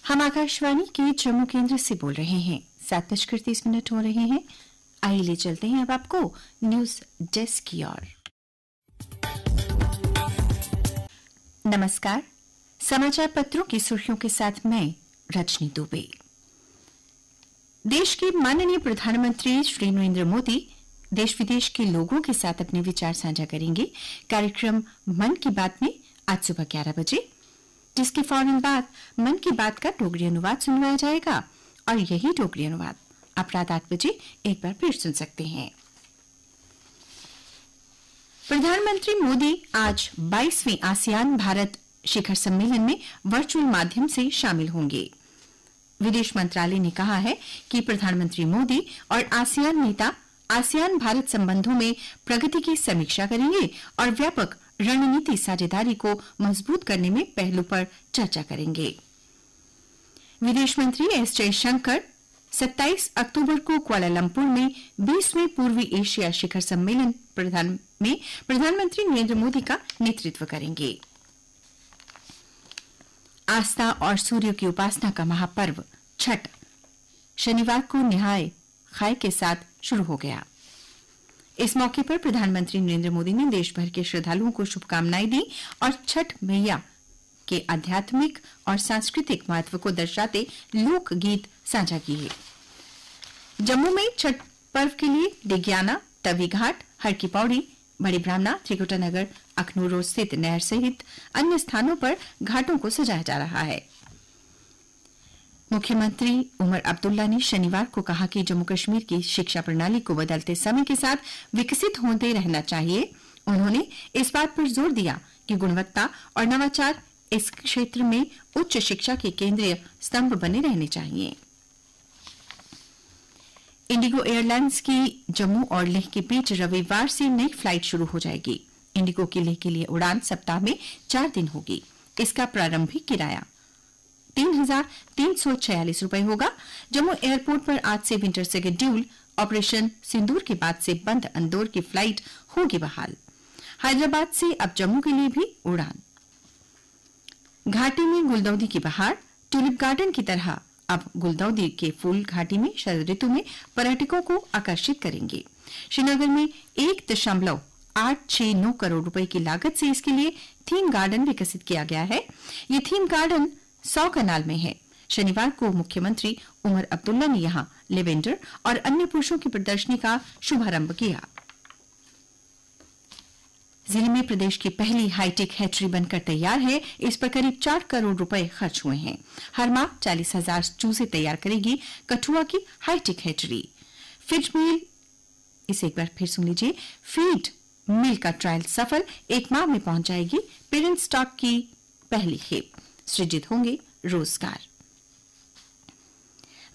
हम आकाशवाणी के जम्मू केंद्र से बोल रहे हैं। 7:30 हो रहे हैं। आइए ले चलते हैं अब आपको न्यूज डेस्क की ओर। नमस्कार, समाचार पत्रों की सुर्खियों के साथ मैं रजनी दुबे। देश के माननीय प्रधानमंत्री श्री नरेंद्र मोदी देश विदेश के लोगों के साथ अपने विचार साझा करेंगे। कार्यक्रम मन की बात में आज सुबह 11 बजे, जिसके फौरन बाद मन की बात का डोगरी अनुवाद सुनवाया जाएगा और यही डोगरी अनुवाद आप रात 8 बजे एक बार फिर सुन सकते हैं। प्रधानमंत्री मोदी आज 22वें आसियान भारत शिखर सम्मेलन में वर्चुअल माध्यम से शामिल होंगे। विदेश मंत्रालय ने कहा है कि प्रधानमंत्री मोदी और आसियान नेता आसियान भारत संबंधों में प्रगति की समीक्षा करेंगे और व्यापक रणनीति साझेदारी को मजबूत करने में पहलू पर चर्चा करेंगे। विदेश मंत्री एस जयशंकर 27 अक्टूबर को कुआलालंपुर में 20वें पूर्वी एशिया शिखर सम्मेलन में प्रधानमंत्री नरेंद्र मोदी का नेतृत्व करेंगे। आस्था और सूर्य की उपासना का महापर्व छठ शनिवार को नहाय खाए के साथ शुरू हो गया। इस मौके पर प्रधानमंत्री नरेंद्र मोदी ने देश भर के श्रद्धालुओं को शुभकामनाएं दी और छठ मैया के आध्यात्मिक और सांस्कृतिक महत्व को दर्शाते लोकगीत साझा किए। जम्मू में छठ पर्व के लिए दिग्याना, तवी घाट, हर की पौड़ी, बड़ी ब्राह्मणा, त्रिकुटा नगर, अखनूर रोड स्थित नहर सहित अन्य स्थानों पर घाटों को सजाया जा रहा है। मुख्यमंत्री उमर अब्दुल्ला ने शनिवार को कहा कि जम्मू कश्मीर की शिक्षा प्रणाली को बदलते समय के साथ विकसित होते रहना चाहिए। उन्होंने इस बात पर जोर दिया कि गुणवत्ता और नवाचार इस क्षेत्र में उच्च शिक्षा के केंद्रीय स्तंभ बने रहने चाहिए। इंडिगो एयरलाइंस की जम्मू और लेह के बीच रविवार से नई फ्लाइट शुरू हो जाएगी। इंडिगो की लेह के लिए उड़ान सप्ताह में 4 दिन होगी। इसका प्रारंभिक किराया 3,346 रुपए होगा। जम्मू एयरपोर्ट पर आज से विंटर शेड्यूल ऑपरेशन सिंदूर के बाद से बंद अंदौर की फ्लाइट होगी बहाल। हैदराबाद से अब जम्मू के लिए भी उड़ान। घाटी में गुलदाउदी की बहार, ट्यूलिप गार्डन की तरह अब गुलदाउदी के फूल घाटी में शरद ऋतु में पर्यटकों को आकर्षित करेंगे। श्रीनगर में 1.869 करोड़ रुपए की लागत से इसके लिए थीम गार्डन विकसित किया गया है। ये थीम गार्डन 100 कनाल में है। शनिवार को मुख्यमंत्री उमर अब्दुल्ला ने यहां लेवेंडर और अन्य पुष्पों की प्रदर्शनी का शुभारंभ किया। जिले में प्रदेश की पहली हाईटेक हैचरी बनकर तैयार है। इस पर करीब 4 करोड़ रुपए खर्च हुए हैं। हर माह 40,000 चूजे तैयार करेगी कठुआ की हाईटेक हैचरी। फीड मिल, इसे एक बार फिर सुन लीजिए, फीड मिल का ट्रायल सफल, 1 माह में पहुंच जाएगी पेरेंट स्टॉक की पहली खेप। सृजित होंगे रोजगार।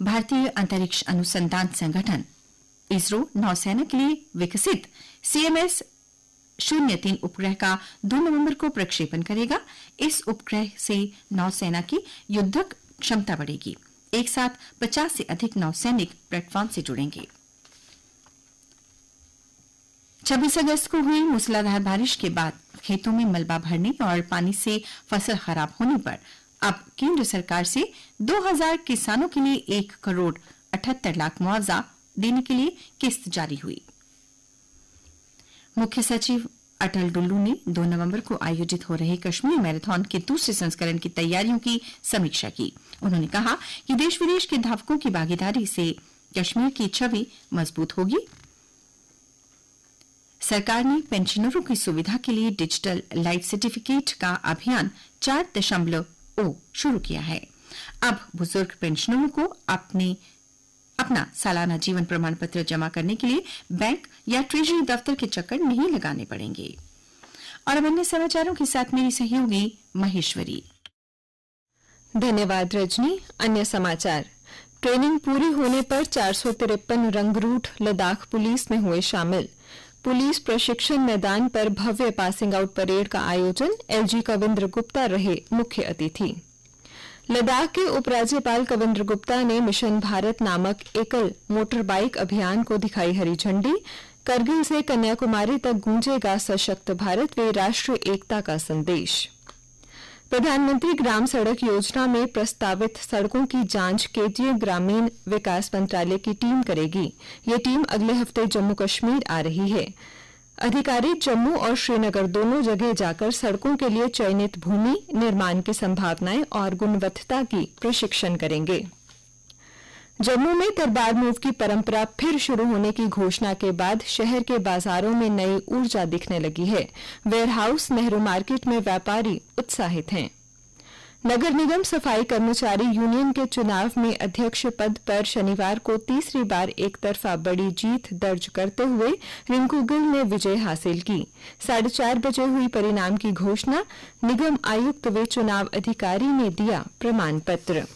भारतीय अंतरिक्ष अनुसंधान संगठन इसरो नौसेना के लिए विकसित CMS-03 उपग्रह का 2 नवंबर को प्रक्षेपण करेगा। इस उपग्रह से नौसेना की युद्धक क्षमता बढ़ेगी। एक साथ 50 से अधिक नौसैनिक प्लेटफॉर्म से जुड़ेंगे। 26 अगस्त को हुई मूसलाधार बारिश के बाद खेतों में मलबा भरने और पानी से फसल खराब होने पर अब केंद्र सरकार से 2000 किसानों के लिए 1 करोड़ 78 लाख मुआवजा देने के लिए किस्त जारी हुई। मुख्य सचिव अटल डुल्लू ने 2 नवंबर को आयोजित हो रहे कश्मीर मैराथन के दूसरे संस्करण की तैयारियों की समीक्षा की। उन्होंने कहा कि देश विदेश के धावकों की भागीदारी से कश्मीर की छवि मजबूत होगी। सरकार ने पेंशनरों की सुविधा के लिए डिजिटल लाइफ सर्टिफिकेट का अभियान 4.0 शुरू किया है। अब बुजुर्ग पेंशनरों को अपना सालाना जीवन प्रमाण पत्र जमा करने के लिए बैंक या ट्रेजरी दफ्तर के चक्कर नहीं लगाने पड़ेंगे। और अब अन्य समाचारों के साथ मेरी सहयोगी महेश्वरी। धन्यवाद रजनी। अन्य समाचार। ट्रेनिंग पूरी होने पर 453 रंगरूट लद्दाख पुलिस में हुए शामिल। पुलिस प्रशिक्षण मैदान पर भव्य पासिंग आउट परेड का आयोजन। LG कविंद्र गुप्ता रहे मुख्य अतिथि। लद्दाख के उपराज्यपाल कविंद्र गुप्ता ने मिशन भारत नामक एकल मोटर बाइक अभियान को दिखाई हरी झंडी। करगिल से कन्याकुमारी तक गूंजेगा सशक्त भारत व राष्ट्रीय एकता का संदेश। प्रधानमंत्री ग्राम सड़क योजना में प्रस्तावित सड़कों की जांच केंद्रीय ग्रामीण विकास मंत्रालय की टीम करेगी। ये टीम अगले हफ्ते जम्मू कश्मीर आ रही है। अधिकारी जम्मू और श्रीनगर दोनों जगह जाकर सड़कों के लिए चयनित भूमि, निर्माण की संभावनाएं और गुणवत्ता की प्रशिक्षण करेंगे। जम्मू में दरबार मूव की परंपरा फिर शुरू होने की घोषणा के बाद शहर के बाजारों में नई ऊर्जा दिखने लगी है। वेयरहाउस, नेहरू मार्केट में व्यापारी उत्साहित हैं। नगर निगम सफाई कर्मचारी यूनियन के चुनाव में अध्यक्ष पद पर शनिवार को तीसरी बार एक तरफा बड़ी जीत दर्ज करते हुए रिंकू गिल ने विजय हासिल की। 4:30 बजे हुई परिणाम की घोषणा निगम आयुक्त व चुनाव अधिकारी ने दिया प्रमाण पत्र।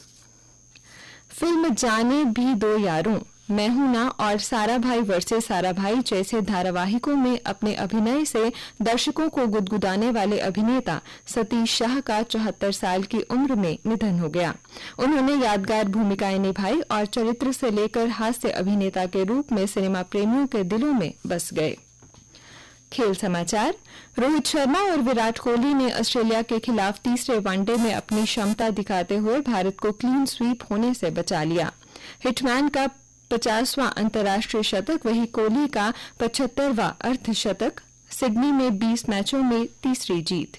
फिल्म जाने भी दो यारों, मैं हूं ना और सारा भाई वर्सेस सारा भाई जैसे धारावाहिकों में अपने अभिनय से दर्शकों को गुदगुदाने वाले अभिनेता सतीश शाह का 74 साल की उम्र में निधन हो गया। उन्होंने यादगार भूमिकाएं निभाई और चरित्र से लेकर हास्य अभिनेता के रूप में सिनेमा प्रेमियों के दिलों में बस गए। खेल समाचार। रोहित शर्मा और विराट कोहली ने ऑस्ट्रेलिया के खिलाफ तीसरे वनडे में अपनी क्षमता दिखाते हुए भारत को क्लीन स्वीप होने से बचा लिया। हिटमैन का 50वां अंतर्राष्ट्रीय शतक, वही कोहली का 75वां अर्धशतक। सिडनी में 20 मैचों में तीसरी जीत।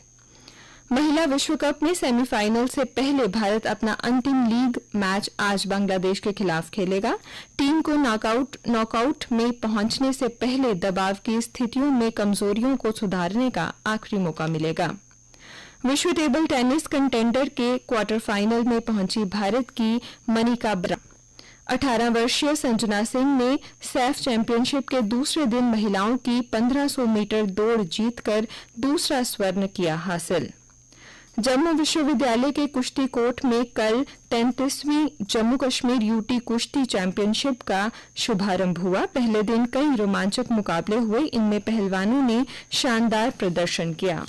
महिला विश्व कप में सेमीफाइनल से पहले भारत अपना अंतिम लीग मैच आज बांग्लादेश के खिलाफ खेलेगा। टीम को नॉकआउट में पहुंचने से पहले दबाव की स्थितियों में कमजोरियों को सुधारने का आखिरी मौका मिलेगा। विश्व टेबल टेनिस कंटेंडर के क्वार्टर फाइनल में पहुंची भारत की मनिका बत्रा। 18 वर्षीय संजना सिंह ने सैफ चैंपियनशिप के दूसरे दिन महिलाओं की 1500 मीटर दौड़ जीतकर दूसरा स्वर्ण किया हासिल। जम्मू विश्वविद्यालय के कुश्ती कोर्ट में कल 33वीं जम्मू कश्मीर यूटी कुश्ती चैंपियनशिप का शुभारंभ हुआ। पहले दिन कई रोमांचक मुकाबले हुए, इनमें पहलवानों ने शानदार प्रदर्शन किया।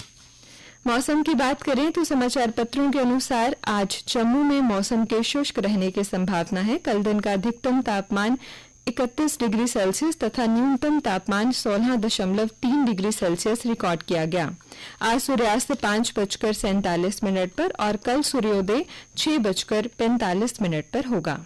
मौसम की बात करें तो समाचार पत्रों के अनुसार आज जम्मू में मौसम के शुष्क रहने की संभावना है। कल दिन का अधिकतम तापमान 31 डिग्री सेल्सियस तथा न्यूनतम तापमान 16.3 डिग्री सेल्सियस रिकॉर्ड किया गया। आज सूर्यास्त 5:47 पर और कल सूर्योदय 6:45 पर होगा।